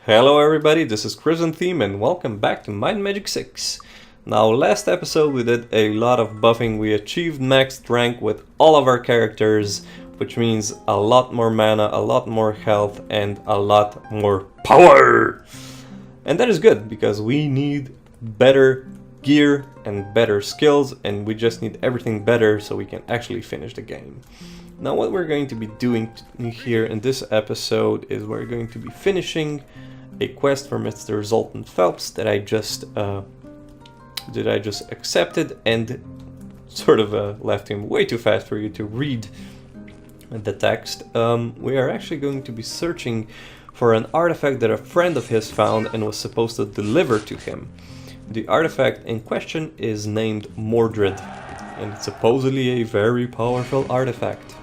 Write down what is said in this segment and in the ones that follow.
Hello everybody, this is Chrysantheme and welcome back to Might and Magic 6. Now last episode we did a lot of buffing, we achieved maxed rank with all of our characters, which means a lot more mana, a lot more health and a lot more power! And that is good, because we need better gear and better skills, and we just need everything better so we can actually finish the game. Now what we're going to be doing here in this episode is we're going to be finishing a quest for Mr. Zoltan Phelps that I just accepted and sort of left him way too fast for you to read the text. We are actually going to be searching for an artifact that a friend of his found and was supposed to deliver to him. The artifact in question is named Mordred, and it's supposedly a very powerful artifact.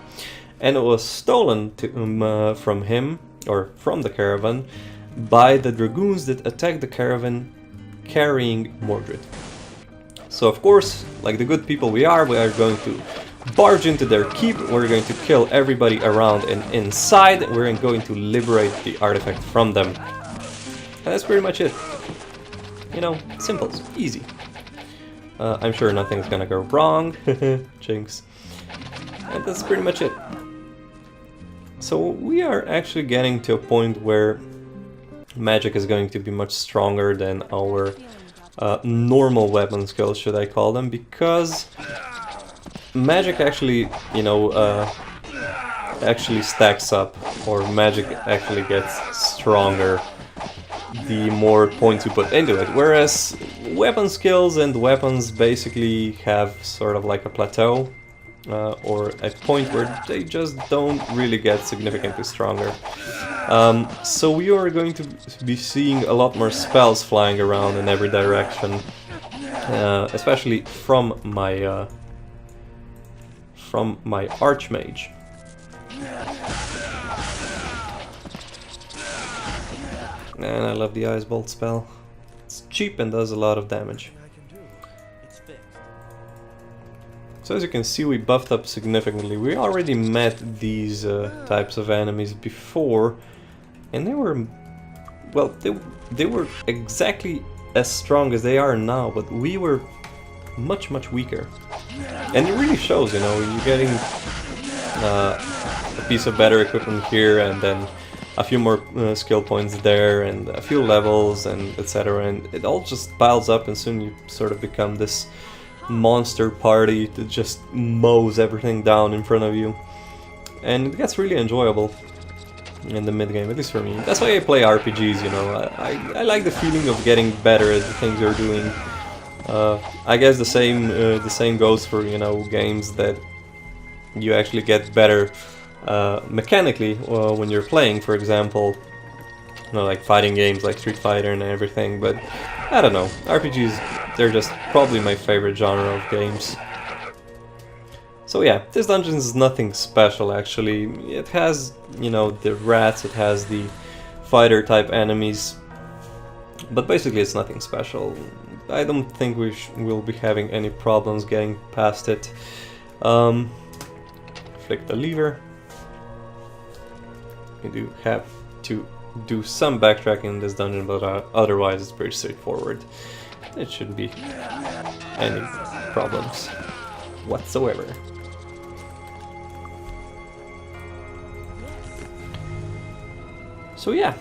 And it was stolen from him, or from the caravan, by the dragoons that attacked the caravan carrying Mordred. So of course, like the good people we are going to barge into their keep, we're going to kill everybody around and inside, we're going to liberate the artifact from them. And that's pretty much it. You know, simple, easy. I'm sure nothing's gonna go wrong, jinx. And that's pretty much it. So we are actually getting to a point where magic is going to be much stronger than our normal weapon skills, should I call them, because magic actually, you know, actually stacks up, or magic actually gets stronger the more points you put into it, whereas weapon skills and weapons basically have sort of like a plateau, or a point where they just don't really get significantly stronger. So we are going to be seeing a lot more spells flying around in every direction, especially from my Archmage. And I love the Ice Bolt spell. It's cheap and does a lot of damage. So as you can see, we buffed up significantly. We already met these types of enemies before, and they were, well, they were exactly as strong as they are now, but we were much weaker. And it really shows, you know, you're getting a piece of better equipment here, and then a few more skill points there, and a few levels, and etc. And it all just piles up, and soon you sort of become this monster party that just mows everything down in front of you. And it gets really enjoyable in the mid-game, at least for me. That's why I play RPGs, you know. I like the feeling of getting better at the things you're doing. I guess the same goes for, you know, games that you actually get better mechanically when you're playing, for example, you know, like fighting games like Street Fighter and everything, but I don't know, RPGs, they're just probably my favorite genre of games. So yeah, this dungeon is nothing special actually. It has, you know, the rats, it has the fighter type enemies, but basically it's nothing special. I don't think we'll be having any problems getting past it. Flick the lever. You do have to do some backtracking in this dungeon, but otherwise it's pretty straightforward. It shouldn't be any problems whatsoever. So yeah,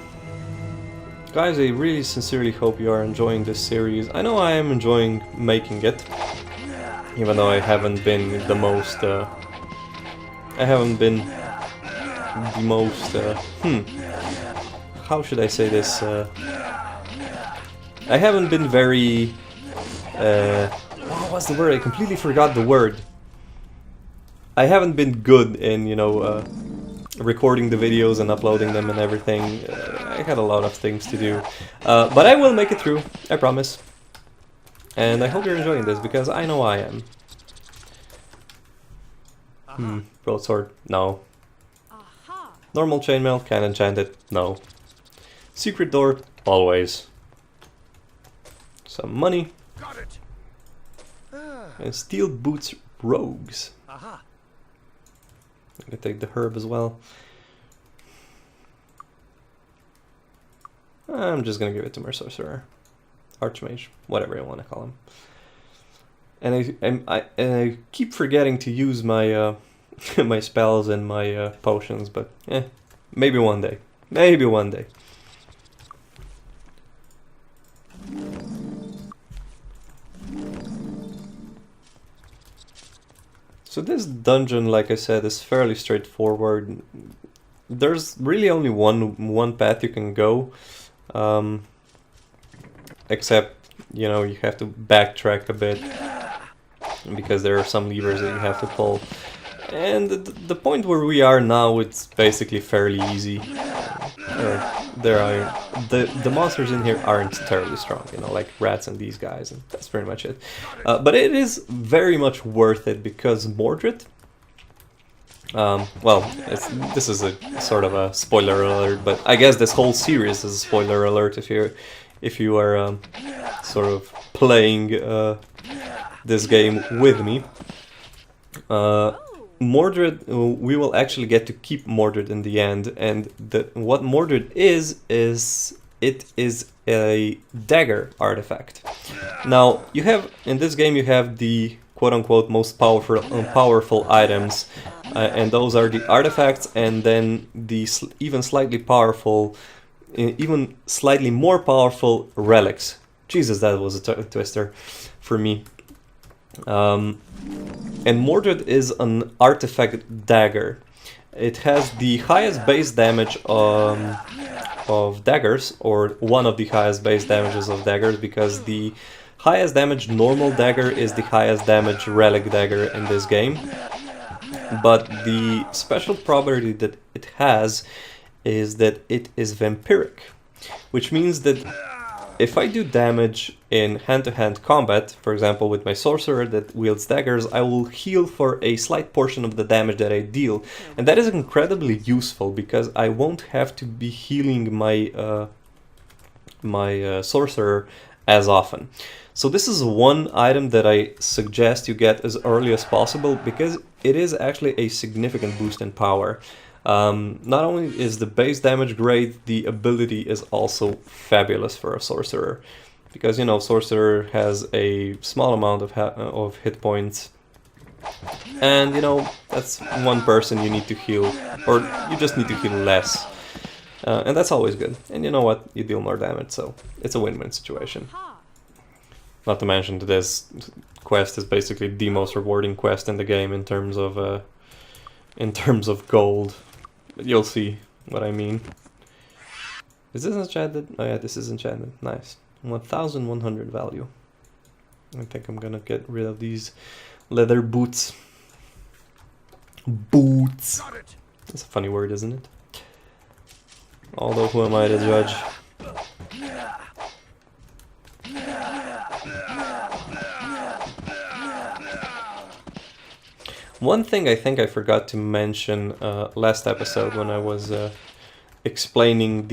guys, I really sincerely hope you are enjoying this series. I know I am enjoying making it, even though I haven't been the most how should I say this? I haven't been very... what was the word? I completely forgot the word. I haven't been good in, you know, recording the videos and uploading them and everything. I had a lot of things to do. But I will make it through, I promise. And I hope you're enjoying this, because I know I am. Broadsword? No. Normal chainmail? Can enchant it? No. Secret door? Always. Some money. Got it. And steel boots rogues. Aha. I can take the herb as well. I'm just gonna give it to my sorcerer, archmage, whatever you want to call him. And I keep forgetting to use my my spells and my potions, but maybe one day. Maybe one day. So this dungeon, like I said, is fairly straightforward. There's really only one path you can go, except, you know, you have to backtrack a bit because there are some levers that you have to pull. And the point where we are now, it's basically fairly easy. The monsters in here aren't terribly strong, you know, like rats and these guys, and that's pretty much it. But it is very much worth it because Mordred. Well, this is a sort of a spoiler alert, but I guess this whole series is a spoiler alert if you are sort of playing this game with me. Mordred, we will actually get to keep Mordred in the end, and what Mordred is it is a dagger artifact. Now, you have in this game you have the quote-unquote most powerful items, and those are the artifacts, and then the even slightly more powerful relics. Jesus, that was a twister for me. And Mordred is an artifact dagger. It has the highest base damage of daggers, or one of the highest base damages of daggers, because the highest damage normal dagger is the highest damage relic dagger in this game. But the special property that it has is that it is vampiric, which means that if I do damage in hand-to-hand combat, for example with my sorcerer that wields daggers, I will heal for a slight portion of the damage that I deal. And that is incredibly useful because I won't have to be healing my sorcerer as often. So this is one item that I suggest you get as early as possible because it is actually a significant boost in power. Not only is the base damage great, the ability is also fabulous for a sorcerer, because, you know, sorcerer has a small amount of hit points, and, you know, that's one person you need to heal, or you just need to heal less, and that's always good. And you know what, you deal more damage, so it's a win-win situation. Not to mention that this quest is basically the most rewarding quest in the game in terms of gold. You'll see what I mean. Is this enchanted? Oh yeah, this is enchanted. Nice. 1100 value. I think I'm gonna get rid of these leather boots. Boots. That's a funny word, isn't it? Although, who am I to judge? One thing I think I forgot to mention last episode when I was explaining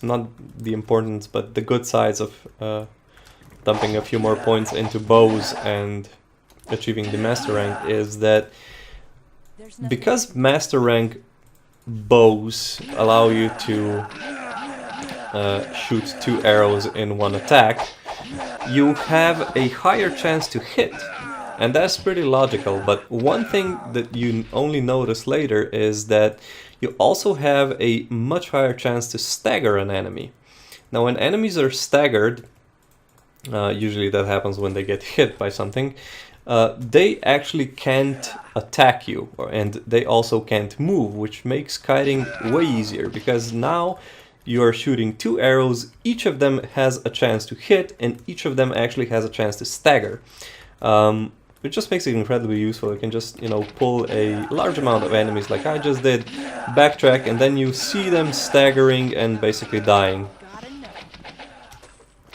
not the importance, but the good sides of dumping a few more points into bows and achieving the master rank, is that because master rank bows allow you to shoot 2 arrows in one attack, you have a higher chance to hit. And that's pretty logical, but one thing that you only notice later is that you also have a much higher chance to stagger an enemy. Now, when enemies are staggered, usually that happens when they get hit by something, they actually can't attack you, and they also can't move, which makes kiting way easier, because now you are shooting 2 arrows, each of them has a chance to hit, and each of them actually has a chance to stagger. It just makes it incredibly useful. You can just, you know, pull a large amount of enemies like I just did, backtrack, and then you see them staggering and basically dying.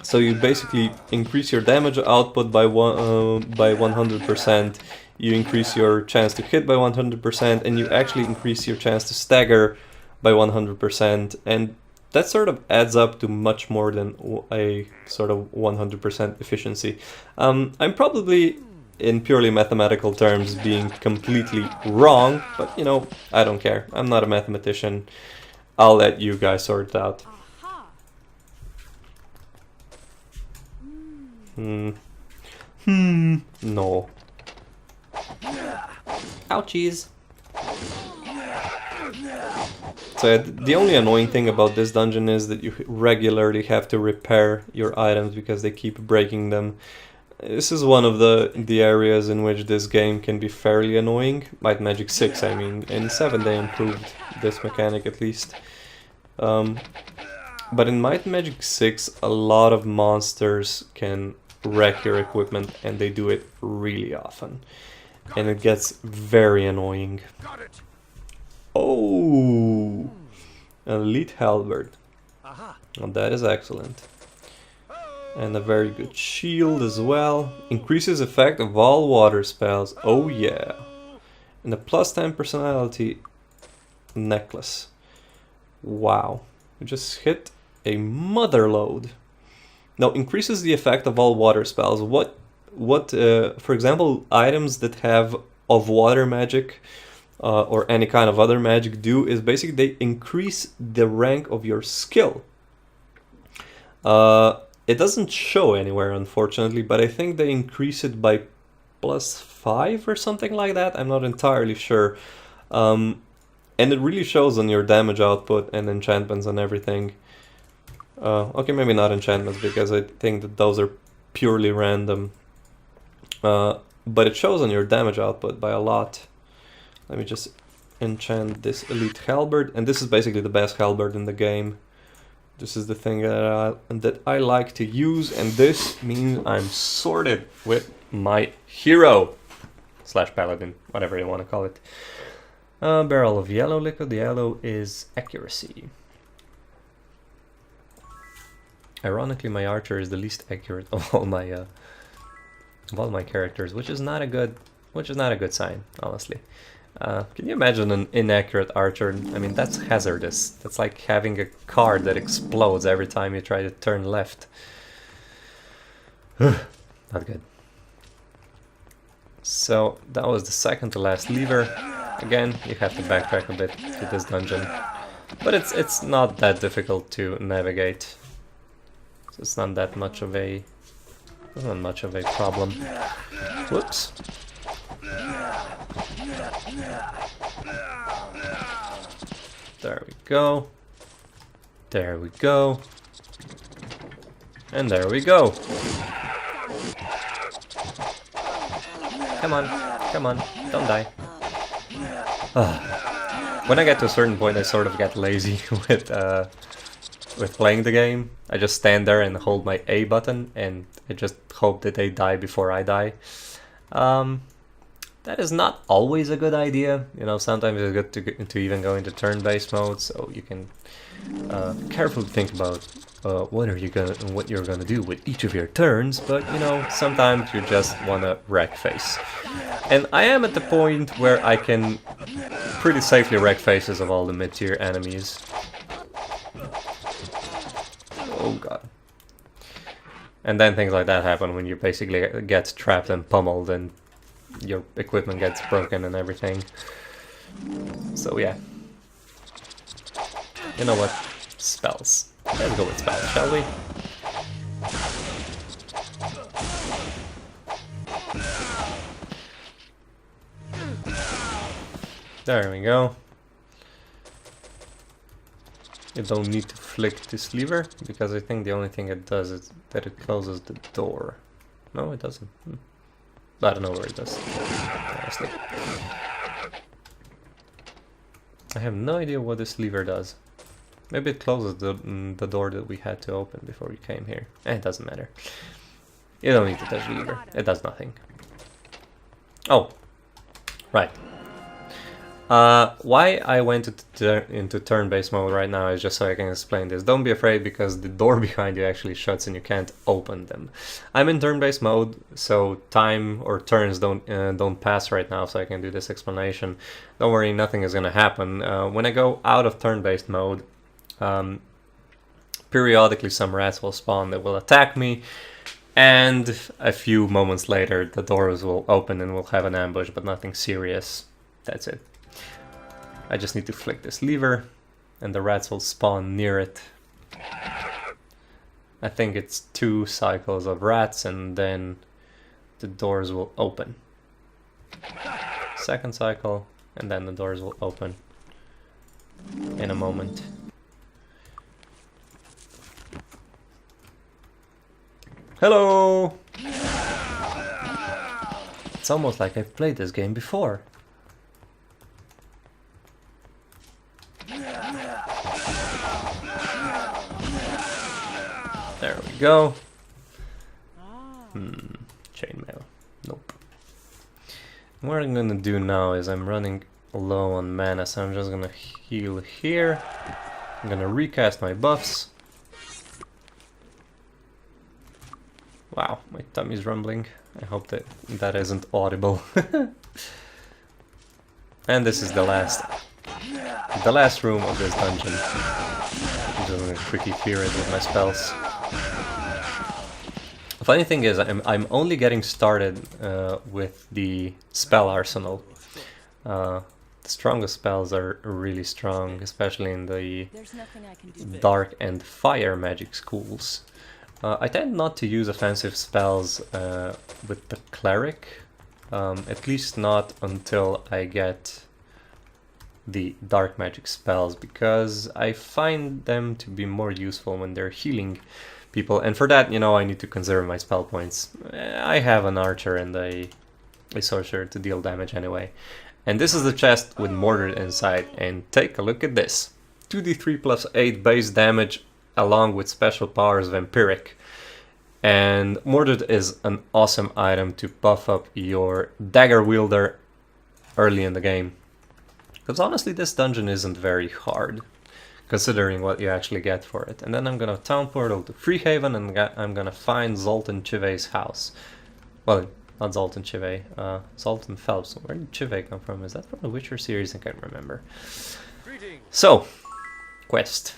So you basically increase your damage output by 100%, you increase your chance to hit by 100%, and you actually increase your chance to stagger by 100%, and that sort of adds up to much more than a sort of 100% efficiency. I'm probably, in purely mathematical terms, being completely wrong, but, you know, I don't care. I'm not a mathematician. I'll let you guys sort it out. No. Ouchies. So the only annoying thing about this dungeon is that you regularly have to repair your items because they keep breaking them. This is one of the areas in which this game can be fairly annoying. Might Magic 6, I mean. In 7 they improved this mechanic at least. But in Might and Magic 6 a lot of monsters can wreck your equipment, and they do it really often. And it gets very annoying. Oh! Elite Halberd. Well, that is excellent. And a very good shield as well. Increases effect of all water spells. Oh yeah. And a plus 10 personality necklace. Wow. We just hit a mother load. Now, increases the effect of all water spells. For example, items that have of water magic or any kind of other magic do is basically they increase the rank of your skill. It doesn't show anywhere, unfortunately, but I think they increase it by +5 or something like that. I'm not entirely sure. And it really shows on your damage output and enchantments and everything. Okay, maybe not enchantments, because I think that those are purely random. But it shows on your damage output by a lot. Let me just enchant this Elite Halberd, and this is basically the best halberd in the game. This is the thing that I like to use, and this means I'm sorted with my hero / paladin, whatever you want to call it. Barrel of yellow liquid. The yellow is accuracy. Ironically, my archer is the least accurate of all my characters, which is not a good sign, honestly. Can you imagine an inaccurate archer? I mean, that's hazardous. That's like having a car that explodes every time you try to turn left. Not good. So that was the second to last lever. Again, you have to backtrack a bit to this dungeon, but it's not that difficult to navigate. So it's not that much of a problem. Whoops. There we go. There we go. And there we go. Come on, come on, don't die. When I get to a certain point, I sort of get lazy with playing the game. I just stand there and hold my A button, and I just hope that they die before I die. That is not always a good idea. You know, sometimes it's good to even go into turn-based mode, so you can carefully think about what you're gonna do with each of your turns. But you know, sometimes you just wanna wreck face, and I am at the point where I can pretty safely wreck faces of all the mid-tier enemies. Oh god. And then things like that happen when you basically get trapped and pummeled and your equipment gets broken and everything. So yeah. You know what? Spells. Let's go with spells, shall we? There we go. You don't need to flick this lever, because I think the only thing it does is that it closes the door. No, it doesn't. I don't know where it does, honestly. I have no idea what this lever does. Maybe it closes the door that we had to open before we came here. It doesn't matter. You don't need to touch the lever. It does nothing. Oh, right. Why I went into turn-based mode right now is just so I can explain this. Don't be afraid, because the door behind you actually shuts and you can't open them. I'm in turn-based mode, so time or turns don't pass right now, so I can do this explanation. Don't worry, nothing is gonna happen. When I go out of turn-based mode, periodically some rats will spawn that will attack me, and a few moments later the doors will open and we'll have an ambush, but nothing serious. That's it. I just need to flick this lever, and the rats will spawn near it. I think it's 2 cycles of rats and then the doors will open. Second cycle and then the doors will open in a moment. Hello! It's almost like I've played this game before. There we go. Chainmail. Nope. What I'm gonna do now is I'm running low on mana, so I'm just gonna heal here. I'm gonna recast my buffs. Wow, my tummy's rumbling. I hope that that isn't audible. And this is the last room of this dungeon. I'm just gonna quickly clear it with my spells. The funny thing is, I'm only getting started with the spell arsenal. The strongest spells are really strong, especially in the dark and fire magic schools. I tend not to use offensive spells with the cleric, at least not until I get the dark magic spells, because I find them to be more useful when they're healing people, and for that, you know, I need to conserve my spell points. I have an archer and a sorcerer to deal damage anyway. And this is the chest with Mordred inside, and take a look at this. 2d3 plus 8 base damage along with special powers vampiric. And Mordred is an awesome item to buff up your dagger wielder early in the game. Because honestly, this dungeon isn't very hard, considering what you actually get for it. And then I'm gonna town portal to Freehaven, and I'm gonna find Zoltan Chivay's house. Well, not Zoltan Chivay, Zoltan Phelps. Where did Chivay come from? Is that from the Witcher series? I can't remember. So, quest.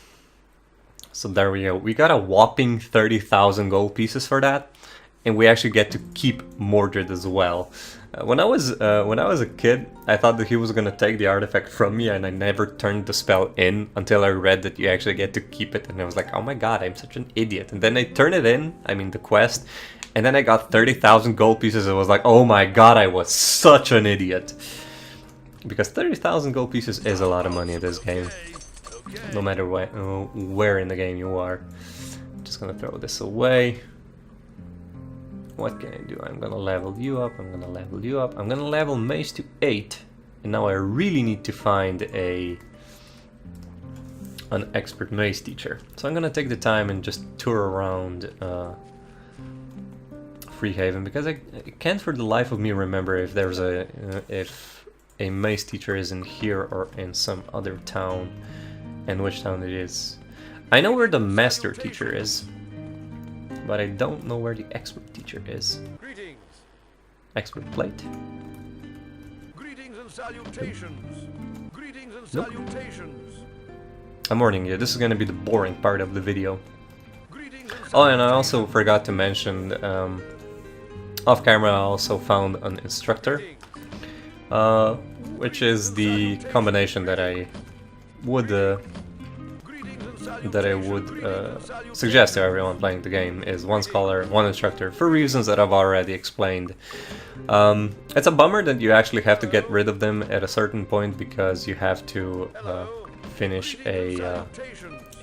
So there we go. We got a whopping 30,000 gold pieces for that, and we actually get to keep Mordred as well. When I was a kid, I thought that he was gonna take the artifact from me, and I never turned the spell in until I read that you actually get to keep it, and I was like, oh my god, I'm such an idiot. And then I turned it in, I mean the quest, and then I got 30,000 gold pieces. I was like, oh my god, I was such an idiot. Because 30,000 gold pieces is a lot of money in this game, no matter where in the game you are. I'm just gonna throw this away. What can I do? I'm gonna level you up, I'm gonna level you up, I'm gonna level Mace to 8, and now I really need to find an expert Mace teacher. So I'm gonna take the time and just tour around Freehaven, because I can't for the life of me remember if there's if a Mace teacher is in here or in some other town, and which town it is. I know where the Master teacher is, but I don't know where the expert teacher is. Greetings. Expert plate? Greetings and salutations. Greetings and salutations. I'm warning you, this is gonna be the boring part of the video. Greetings and Oh, and I also forgot to mention, off camera I also found an instructor, which is the combination that I would suggest to everyone playing the game, is 1 scholar, 1 instructor, for reasons that I've already explained. It's a bummer that you actually have to get rid of them at a certain point, because you have to finish a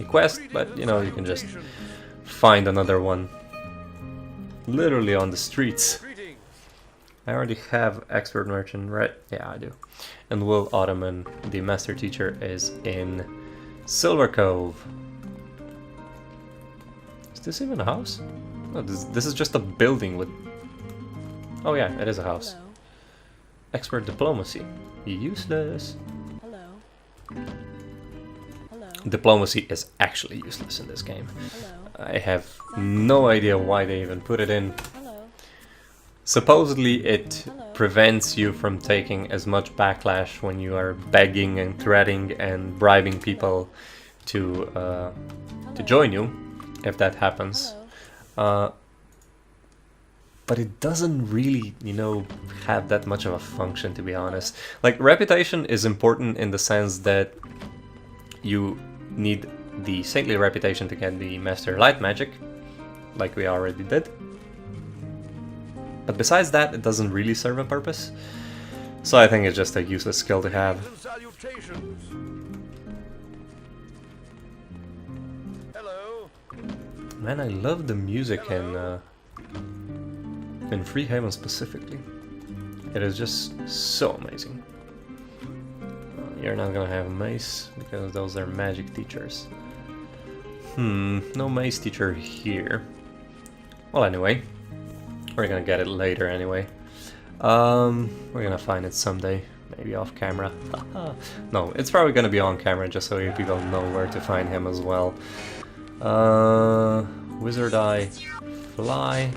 quest, but you know, you can just find another one literally on the streets. I already have expert merchant, right? Yeah, I do. And Will Ottoman, the master teacher, is in Silver Cove. Is this even a house? No, this is just a building with... Oh yeah, it is a house. Hello. Expert diplomacy. Useless. Hello. Hello. Diplomacy is actually useless in this game. Hello. I have no idea why they even put it in. Hello. Supposedly it Hello. prevents you from taking as much backlash when you are begging and threatening and bribing people to join you, if that happens. Hello. But it doesn't really, you know, have that much of a function, to be honest. Like, reputation is important in the sense that you need the saintly reputation to get the Master Light Magic, like we already did. But besides that, it doesn't really serve a purpose. So I think it's just a useless skill to have. And salutations. Hello. Man, I love the music in Freehaven specifically. It is just so amazing. You're not gonna have mace because those are magic teachers. No mace teacher here. Well, anyway, we're gonna get it later anyway. We're gonna find it someday, maybe off camera. No, it's probably gonna be on camera just so you people know where to find him as well. Wizard Eye, Fly.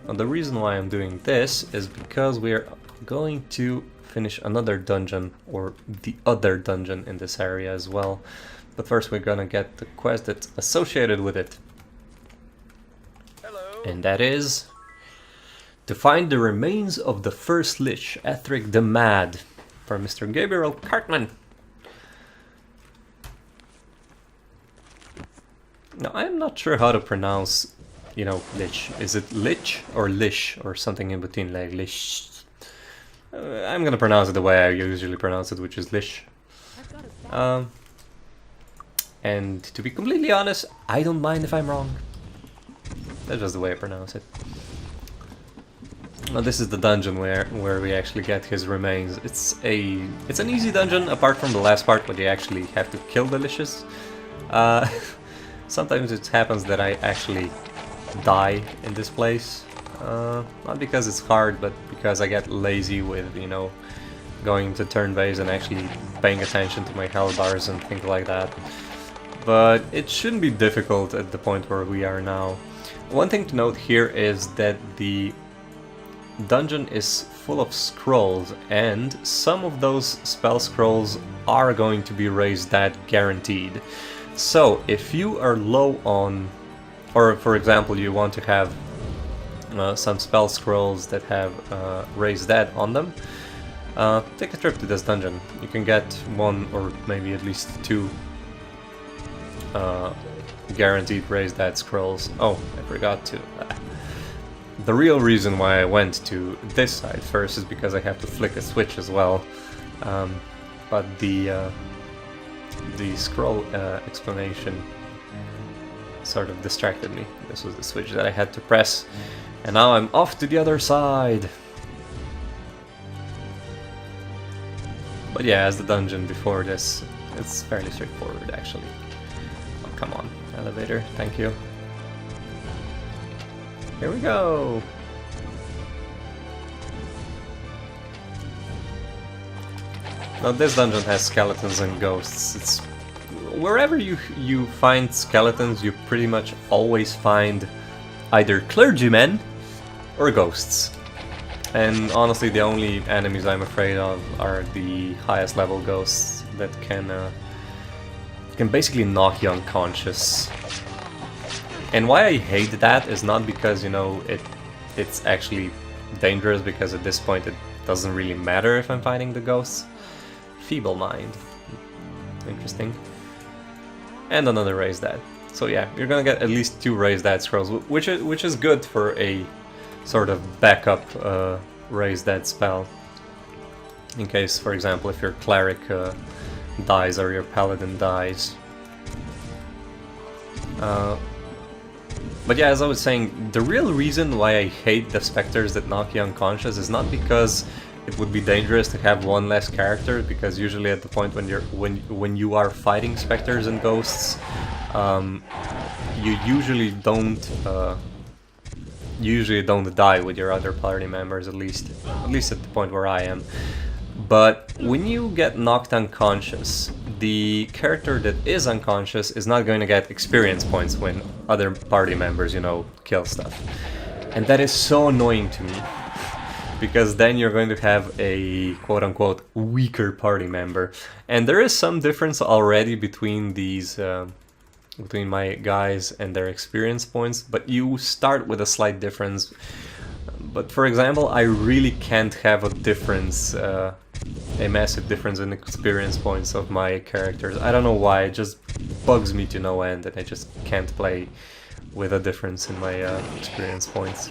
Now, the reason why I'm doing this is because we're going to finish another dungeon, or the other dungeon in this area as well. But first we're gonna get the quest that's associated with it. Hello. And that is to find the remains of the first Lich, Ethric the Mad, for Mr. Gabriel Cartman. Now, I'm not sure how to pronounce, you know, Lich. Is it Lich or Lish or something in between, like Lish? I'm gonna pronounce it the way I usually pronounce it, which is Lish. And to be completely honest, I don't mind if I'm wrong. That's just the way I pronounce it. Now, this is the dungeon where we actually get his remains. It's an easy dungeon apart from the last part where you actually have to kill the Liches. Sometimes it happens that I actually die in this place. Not because it's hard, but because I get lazy with, you know, going to turn base and actually paying attention to my health bars and things like that. But it shouldn't be difficult at the point where we are now. One thing to note here is that the dungeon is full of scrolls, and some of those spell scrolls are going to be raised dead guaranteed. So if you are low on, or for example you want to have some spell scrolls that have raised dead on them, take a trip to this dungeon. You can get one or maybe at least two guaranteed raised dead scrolls. Oh, I forgot to. The real reason why I went to this side first is because I have to flick a switch as well. But the scroll explanation sort of distracted me. This was the switch that I had to press, and now I'm off to the other side. But yeah, as the dungeon before this, it's fairly straightforward actually. Oh, come on, elevator, thank you. Here we go! Now this dungeon has skeletons and ghosts. It's wherever you find skeletons, you pretty much always find either clergymen or ghosts. And honestly, the only enemies I'm afraid of are the highest level ghosts that can basically knock you unconscious. And why I hate that is not because, you know, it's actually dangerous, because at this point it doesn't really matter if I'm fighting the ghosts. Feeble Mind. Interesting. And another raised dead. So yeah, you're gonna get at least 2 raised dead scrolls, which is good for a sort of backup raised dead spell. In case, for example, if your cleric dies or your paladin dies. But yeah, as I was saying, the real reason why I hate the specters that knock you unconscious is not because it would be dangerous to have one less character, because usually at the point when you are fighting specters and ghosts, you usually don't die with your other party members, at least at the point where I am. But when you get knocked unconscious, the character that is unconscious is not going to get experience points when other party members, you know, kill stuff. And that is so annoying to me, because then you're going to have a quote-unquote weaker party member. And there is some difference already between these, between my guys and their experience points, but you start with a slight difference. But for example, I really can't have a difference a massive difference in experience points of my characters. I don't know why, it just bugs me to no end and I just can't play with a difference in my experience points.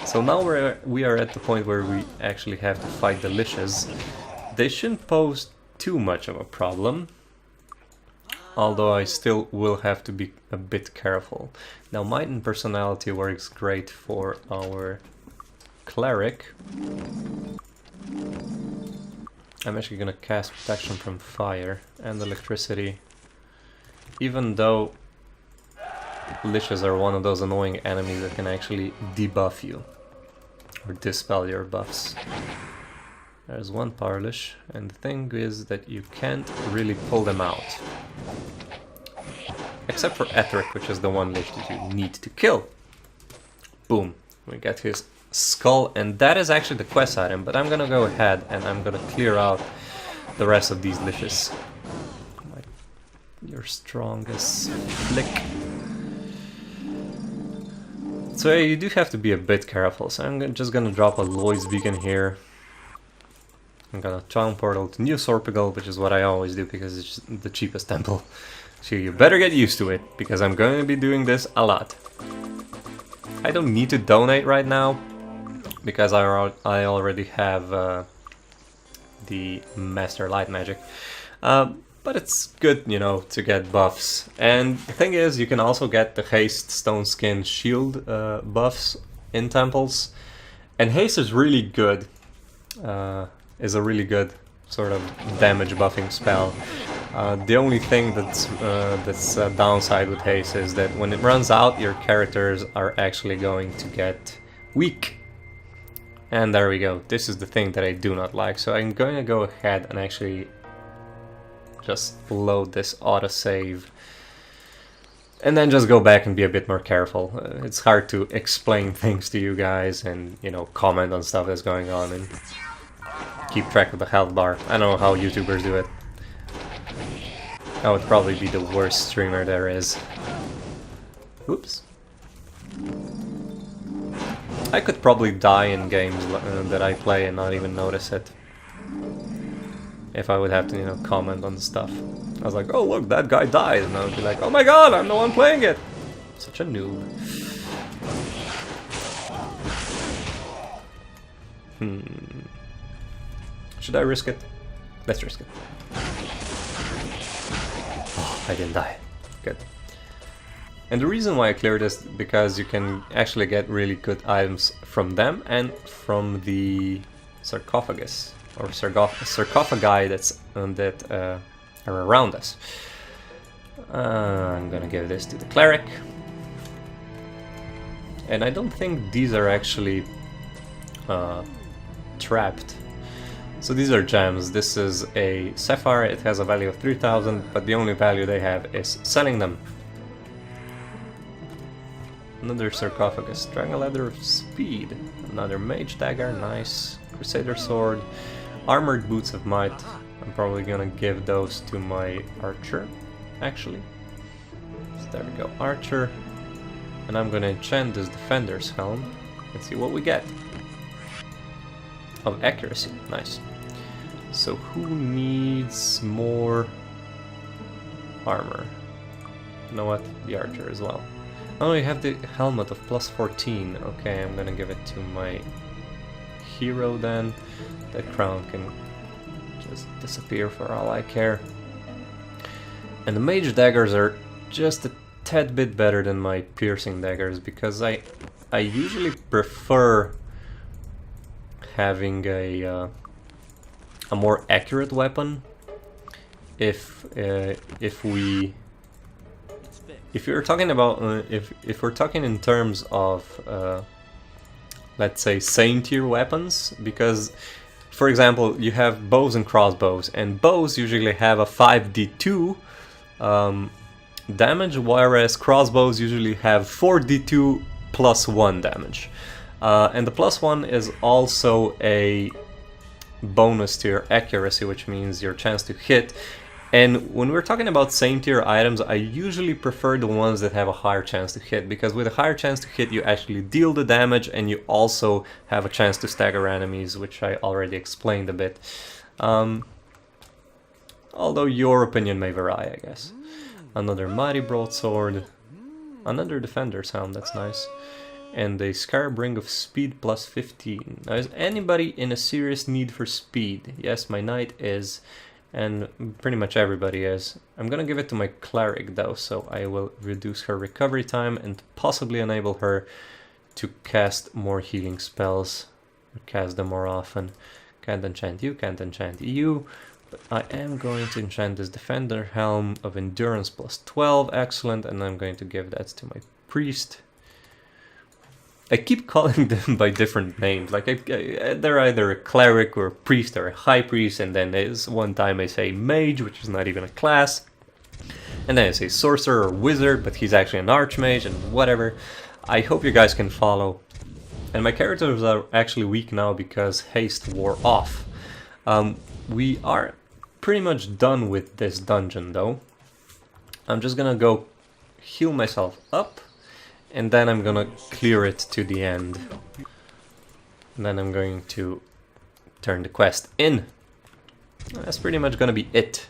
So now we are at the point where we actually have to fight the liches. They shouldn't pose too much of a problem, although I still will have to be a bit careful. Now might and personality works great for our cleric. I'm actually gonna cast protection from fire and electricity, even though liches are one of those annoying enemies that can actually debuff you or dispel your buffs. There's one power lich, and the thing is that you can't really pull them out. Except for Etheric, which is the one lich that you need to kill. Boom, we get his skull, and that is actually the quest item, but I'm gonna go ahead and I'm gonna clear out the rest of these liches. Your strongest flick. So yeah, you do have to be a bit careful, so I'm just gonna drop a Loy's Beacon here. I'm gonna Charm Portal to New Sorpigal, which is what I always do because it's just the cheapest temple. So you better get used to it, because I'm going to be doing this a lot. I don't need to donate right now, because I already have the Master Light Magic. But it's good, you know, to get buffs. And the thing is, you can also get the Haste Stone Skin Shield buffs in temples. And Haste is really good. Is a really good sort of damage buffing spell. The only thing that's a downside with Haste is that when it runs out, your characters are actually going to get weak. And there we go. This is the thing that I do not like. So I'm going to go ahead and actually just load this autosave. And then just go back and be a bit more careful. It's hard to explain things to you guys and, you know, comment on stuff that's going on and keep track of the health bar. I don't know how YouTubers do it. I would probably be the worst streamer there is. Oops. I could probably die in games that I play and not even notice it. If I would have to, you know, comment on stuff. I was like, oh look, that guy died, and I would be like, oh my god, I'm the one playing it! Such a noob. Should I risk it? Let's risk it. Oh, I didn't die. Good. And the reason why I cleared this is because you can actually get really good items from them and from the sarcophagus or sarcophagi that are around us. I'm gonna give this to the cleric, and I don't think these are actually trapped. So these are gems. This is a sapphire. It has a value of 3,000, but the only value they have is selling them. Another sarcophagus, Dragon Leather of Speed, another Mage Dagger, nice, Crusader Sword, Armored Boots of Might. I'm probably gonna give those to my Archer, actually. So there we go, Archer. And I'm gonna enchant this Defender's Helm. Let's see what we get. Of accuracy, nice. So who needs more armor? You know what, the Archer as well. Oh, you have the helmet of plus 14. Okay, I'm gonna give it to my hero then. That crown can just disappear for all I care. And the mage daggers are just a tad bit better than my piercing daggers because I usually prefer having a more accurate weapon if you're talking about if we're talking in terms of let's say same tier weapons, because for example you have bows and crossbows, and bows usually have a 5d2 damage, whereas crossbows usually have 4d2 plus 1 damage, and the plus 1 is also a bonus to your accuracy, which means your chance to hit. And when we're talking about same tier items, I usually prefer the ones that have a higher chance to hit, because with a higher chance to hit you actually deal the damage and you also have a chance to stagger enemies, which I already explained a bit. Although your opinion may vary, I guess. Another mighty broadsword. Another defender's helm, that's nice. And a scarab ring of speed plus 15. Now, is anybody in a serious need for speed? Yes, my knight is, and pretty much everybody is. I'm gonna give it to my cleric though, so I will reduce her recovery time and possibly enable her to cast more healing spells. Cast them more often. Can't enchant you, can't enchant you. But I am going to enchant this defender helm of endurance plus 12, excellent, and I'm going to give that to my priest. I keep calling them by different names, like they're either a cleric or a priest or a high priest, and then there's one time I say mage, which is not even a class, and then I say sorcerer or wizard, but he's actually an archmage and whatever. I hope you guys can follow. And my characters are actually weak now because haste wore off. We are pretty much done with this dungeon though. I'm just gonna go heal myself up, and then I'm gonna clear it to the end. And then I'm going to turn the quest in. That's pretty much gonna be it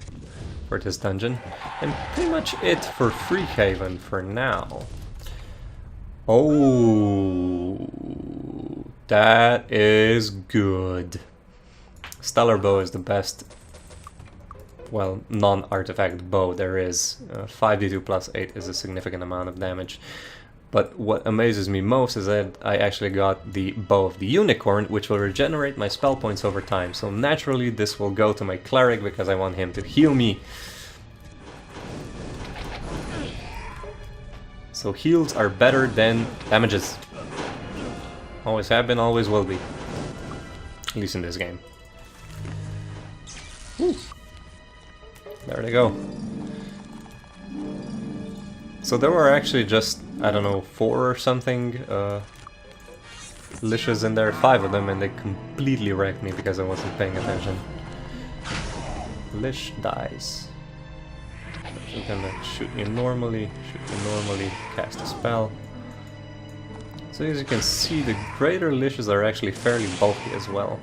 for this dungeon. And pretty much it for Freehaven for now. Oh, that is good. Stellar bow is the best, well, non-artifact bow there is. 5d2 plus 8 is a significant amount of damage. But what amazes me most is that I actually got the Bow of the Unicorn, which will regenerate my spell points over time. So naturally this will go to my cleric because I want him to heal me. So heals are better than damages. Always have been, always will be. At least in this game. Woo. There they go. So there were actually just, I don't know, 4 or something liches in there, 5 of them, and they completely wrecked me because I wasn't paying attention. Lich dies. You're gonna shoot you normally, cast a spell. So as you can see, the greater liches are actually fairly bulky as well.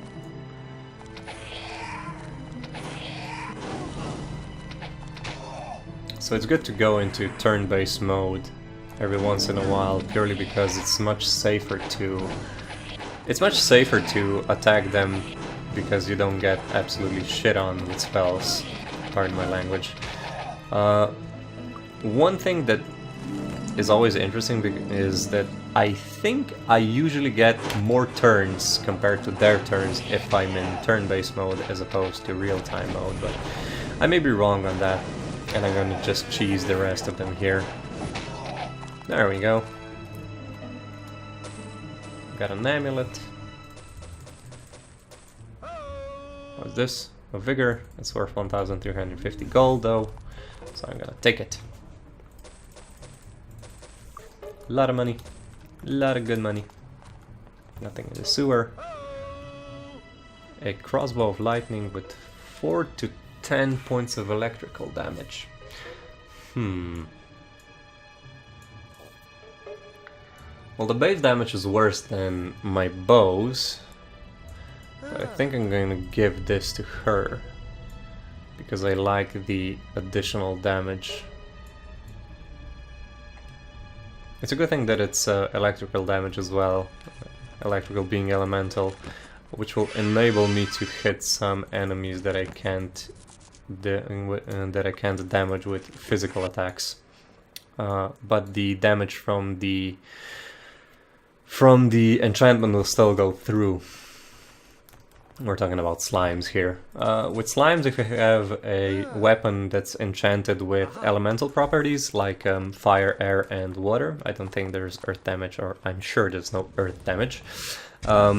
So it's good to go into turn-based mode every once in a while, purely because it's much safer to attack them because you don't get absolutely shit on with spells. Pardon my language. One thing that is always interesting is that I think I usually get more turns compared to their turns if I'm in turn-based mode as opposed to real-time mode, but I may be wrong on that, and I'm gonna just cheese the rest of them here. There we go. Got an amulet. What's this? A vigor. It's worth 1,350 gold though, so I'm gonna take it. A lot of money. A lot of good money. Nothing in the sewer. A crossbow of lightning with 4 to 10 points of electrical damage. Well, the base damage is worse than my bows. But I think I'm going to give this to her because I like the additional damage. It's a good thing that it's electrical damage as well, electrical being elemental, which will enable me to hit some enemies that I can't damage with physical attacks. But the damage from the enchantment will still go through. We're talking about slimes here. With slimes, if you have a weapon that's enchanted with elemental properties like fire, air, and water, I don't think there's earth damage, or I'm sure there's no earth damage, at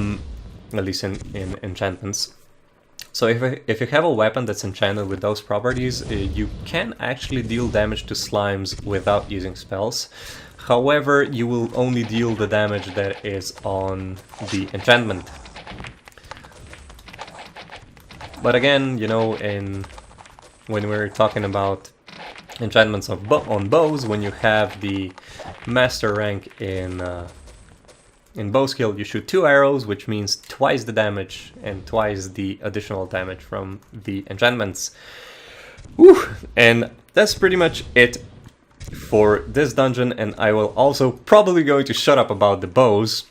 least in enchantments. So if you have a weapon that's enchanted with those properties, you can actually deal damage to slimes without using spells. However, you will only deal the damage that is on the enchantment. But again, you know, when we're talking about enchantments on bows, when you have the master rank in In bow skill, you shoot 2 arrows, which means twice the damage and twice the additional damage from the enchantments. Woo! And that's pretty much it for this dungeon, and I will also probably going to shut up about the bows.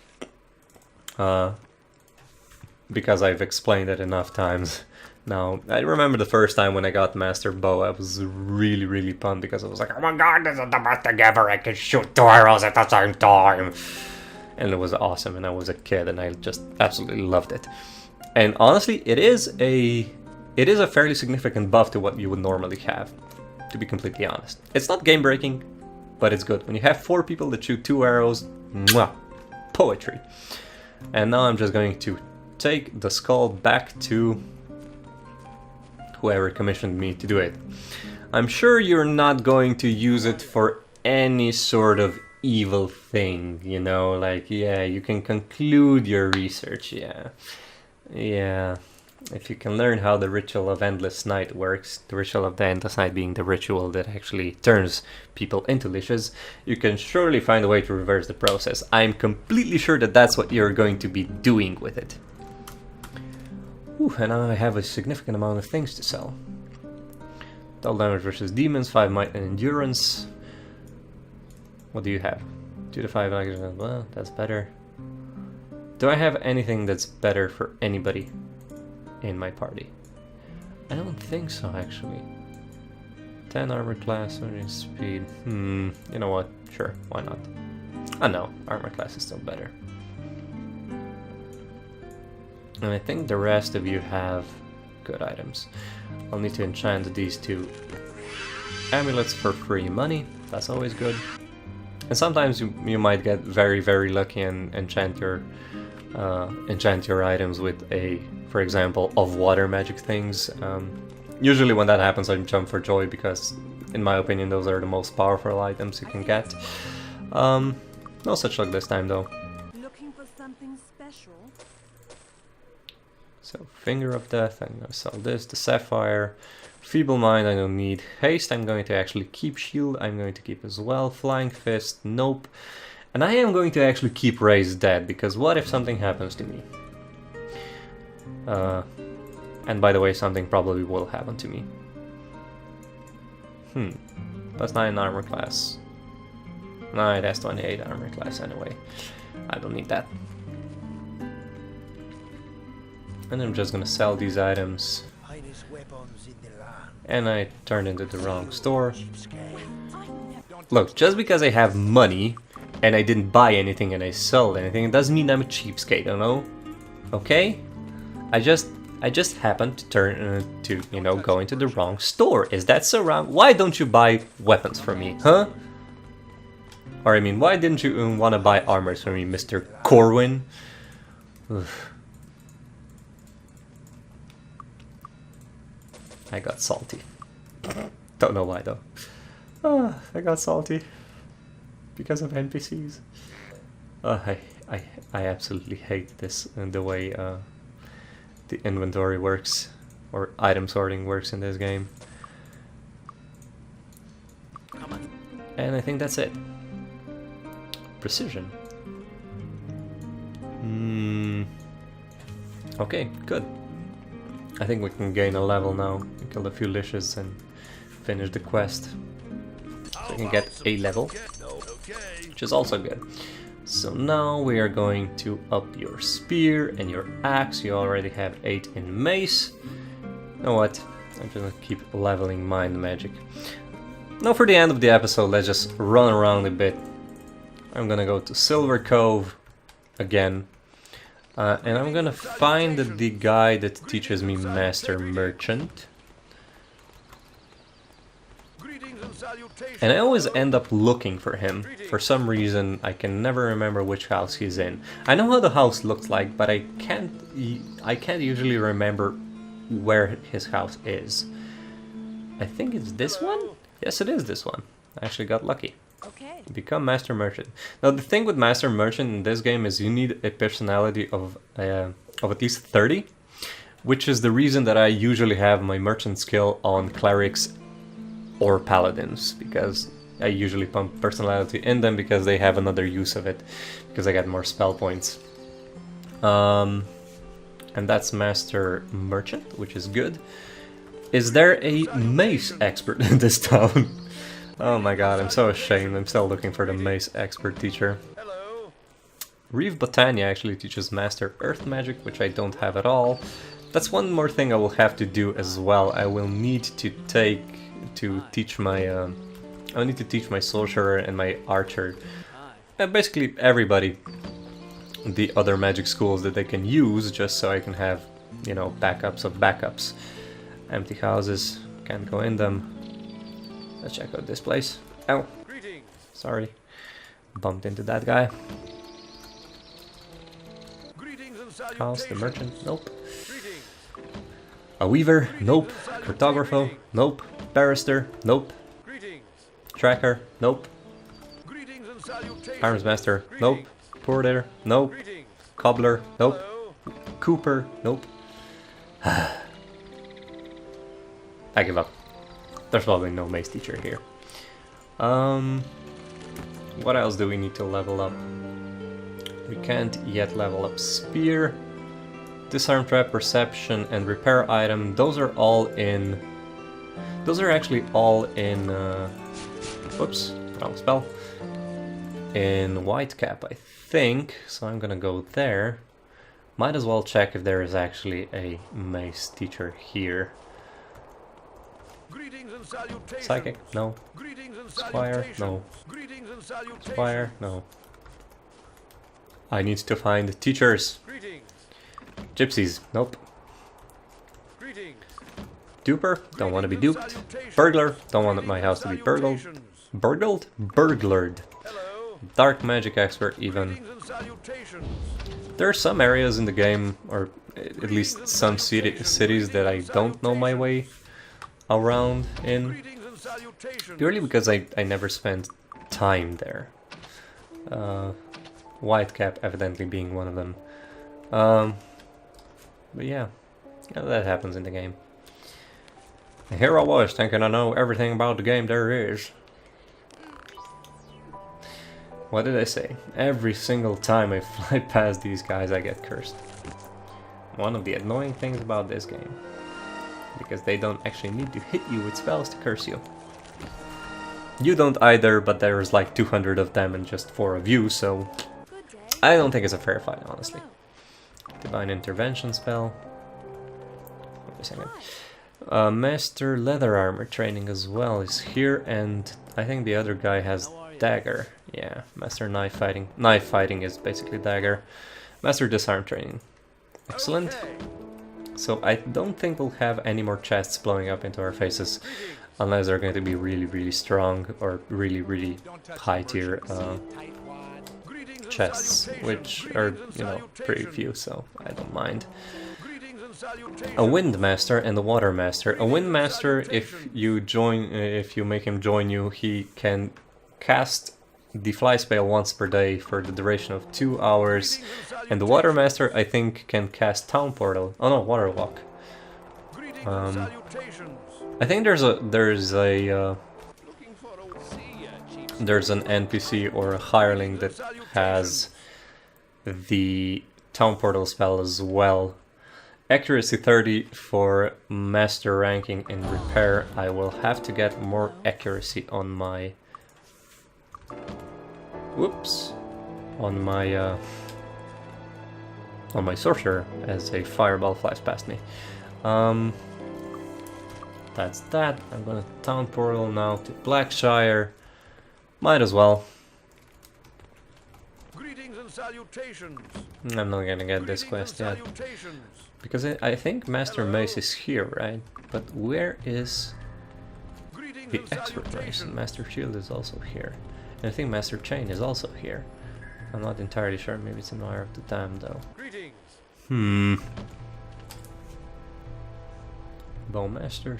Because I've explained it enough times. Now, I remember the first time when I got Master Bow, I was really, really pumped because I was like, oh my god, this is the best thing ever, I can shoot 2 arrows at the same time! And it was awesome, and I was a kid, and I just absolutely loved it. And honestly, it is a fairly significant buff to what you would normally have, to be completely honest. It's not game-breaking, but it's good. When you have 4 people that shoot 2 arrows, mwah, poetry. And now I'm just going to take the skull back to whoever commissioned me to do it. I'm sure you're not going to use it for any sort of evil thing, you know, like, yeah, you can conclude your research, yeah. If you can learn how the ritual of Endless Night works, the ritual of the Endless Night being the ritual that actually turns people into liches, you can surely find a way to reverse the process. I'm completely sure that that's what you're going to be doing with it. Ooh, and now I have a significant amount of things to sell. Double damage versus demons, 5 might and endurance. What do you have? 2 to 5, well, that's better. Do I have anything that's better for anybody in my party? I don't think so, actually. 10 armor class, 100 speed. You know what? Sure, why not? Oh no, armor class is still better. And I think the rest of you have good items. I'll need to enchant these 2 amulets for free money. That's always good. And sometimes you might get very, very lucky and enchant your items with a, for example, of water magic things. Usually when that happens, I jump for joy because, in my opinion, those are the most powerful items you can get. No such luck this time, though. Looking for something special? So, Finger of Death, I'm going to sell this, the Sapphire. Feeble Mind, I don't need. Haste, I'm going to actually keep. Shield, I'm going to keep as well. Flying Fist, nope. And I am going to actually keep Raise Dead, because what if something happens to me? And by the way, something probably will happen to me. That's 9 armor class. No, it has 28 armor class anyway. I don't need that. And I'm just gonna sell these items. And I turned into the wrong store. Look, just because I have money and I didn't buy anything and I sold anything, it doesn't mean I'm a cheapskate, you know? Okay? I just happened to turn to, you know, go into the wrong store. Is that so wrong? Why don't you buy weapons for me, huh? Or I mean, why didn't you want to buy armors for me, Mr. Corwin? Oof. I got salty. Don't know why though. I got salty because of NPCs. I absolutely hate this and the way the inventory works or item sorting works in this game. And I think that's it. Precision. Okay, good. I think we can gain a level now. Kill a few liches and finish the quest. So we can get a level, which is also good. So now we are going to up your spear and your axe. You already have 8 in mace. You know what? I'm just gonna keep leveling mind magic. Now for the end of the episode, let's just run around a bit. I'm gonna go to Silver Cove again. And I'm gonna find the guy that teaches me Master Merchant. And I always end up looking for him. For some reason, I can never remember which house he's in. I know how the house looks like, but I can't usually remember where his house is. I think it's this one? Yes, it is this one. I actually got lucky. Okay. Become Master Merchant. Now the thing with Master Merchant in this game is you need a personality of at least 30, which is the reason that I usually have my merchant skill on clerics or paladins, because I usually pump personality in them because they have another use of it, because I get more spell points. And that's Master Merchant, which is good. Is there a mace expert in this town? Oh my god, I'm so ashamed. I'm still looking for the mace expert teacher. Hello. Reeve Botania actually teaches Master Earth Magic, which I don't have at all. That's one more thing I will have to do as well. I will need to teach my I need to teach my sorcerer and my archer, and basically everybody, the other magic schools that they can use, just so I can have, you know, backups of backups. Empty houses, can't go in them. Let's check out this place. Ow, Greetings. sorry, bumped into that guy. Greetings and House, the salutations. merchant, nope. Greetings. A weaver, nope. Cartographer, nope. Barrister, nope. Greetings. Tracker, nope. Greetings and salutations. Arms master, nope. Porter, nope. Greetings. Cobbler, nope. Hello. Cooper, nope. I give up. There's probably no mace teacher here. What else do we need to level up? We can't yet level up spear. Disarm trap, perception, and repair item. Those are all in. Those are actually all in. Whoops, wrong spell. In Whitecap, I think. So I'm gonna go there. Might as well check if there is actually a mace teacher here. Greetings and salutations. Psychic? No. Greetings and Squire? salutations. No. Greetings and salutations. Squire? No. I need to find teachers. Greetings. Gypsies? Nope. Greetings. Duper? Don't want to be Greetings and duped. salutations. Burglar? Don't want my Greetings house to and be burgled. salutations. Burgled? Burglared. Hello. Dark magic expert even. Greetings and salutations. There are some areas in the game, or at least some cities that I don't know my way around in. Greetings and salutations. Purely because I never spent time there. Whitecap evidently being one of them. But yeah, that happens in the game. And here I was thinking I know everything about the game there is. What did I say? Every single time I fly past these guys I get cursed. One of the annoying things about this game. Because they don't actually need to hit you with spells to curse you. You don't either, but there's like 200 of them and just 4 of you, so Good day. I don't think it's a fair fight, honestly. Divine intervention spell. Wait a second. Master leather armor training as well is here, and I think the other guy has dagger. Yeah, master knife fighting. Knife fighting is basically dagger. Master disarm training. Excellent. Okay. So I don't think we'll have any more chests blowing up into our faces, unless they're going to be really, really strong or really, really high tier Greetings and chests, salutations. which are, Greetings you and know, pretty salutations. few, so I don't mind. Greetings and salutations. A wind master and a water master. A wind master, if you join, if you make him join you, he can cast the fly spell once per day for the duration of 2 hours. And the water master, I think, can cast town portal. Oh no, water walk. Greetings and salutations. I think there's an NPC or a hireling that has the town portal spell as well. Accuracy 30 for master ranking in repair. I will have to get more accuracy on my on my sorcerer as a fireball flies past me. That's that. I'm gonna town portal now to Blackshire. Might as well. Greetings and salutations. I'm not gonna get this quest yet. Because I think Master Mace is here, right? But where is the Expert Mace? And Master Shield is also here. And I think Master Chain is also here. I'm not entirely sure. Maybe it's in Eye of the Dam, though. Greetings. Bowmaster.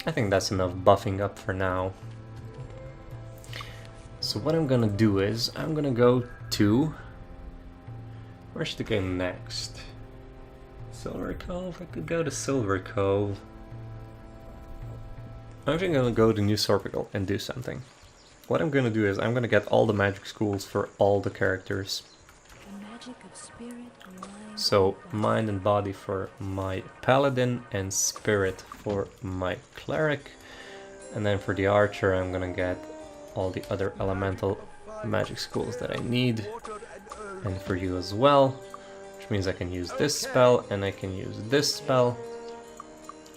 I think that's enough buffing up for now. So what I'm gonna do is, I'm gonna go to... Where should I go next? Silver Cove? I could go to Silver Cove. I'm actually gonna go to New Sorpical and do something. What I'm gonna do is I'm gonna get all the magic schools for all the characters. The magic of spirit, mind, So mind and body for my paladin and spirit for my cleric. And then for the archer I'm gonna get all the other elemental magic schools that I need. And for you as well. Which means I can use this spell and I can use this spell.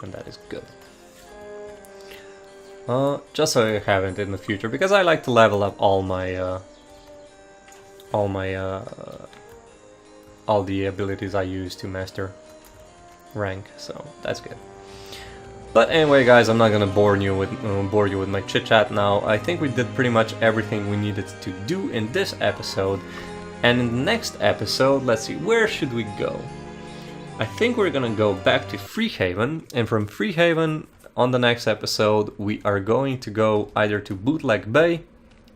And that is good. Just so I have it in the future, because I like to level up all the abilities I use to master rank, so that's good. But anyway, guys, I'm not gonna bore you with my chit chat now. I think we did pretty much everything we needed to do in this episode, and in the next episode, let's see, where should we go? I think we're gonna go back to Freehaven, and from Freehaven, on the next episode, we are going to go either to Bootleg Bay,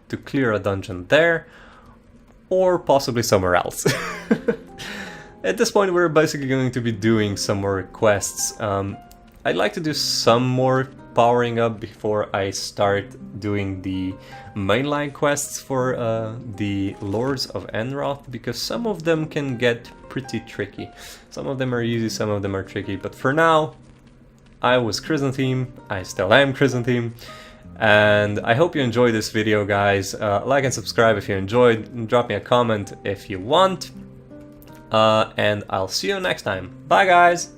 to clear a dungeon there, or possibly somewhere else. At this point, we're basically going to be doing some more quests. I'd like to do some more powering up before I start doing the mainline quests for the Lords of Enroth, because some of them can get pretty tricky. Some of them are easy, some of them are tricky, but for now, I was Chrysantheme, I still am Chrysantheme, and I hope you enjoyed this video, guys. Like and subscribe if you enjoyed, and drop me a comment if you want, and I'll see you next time. Bye, guys!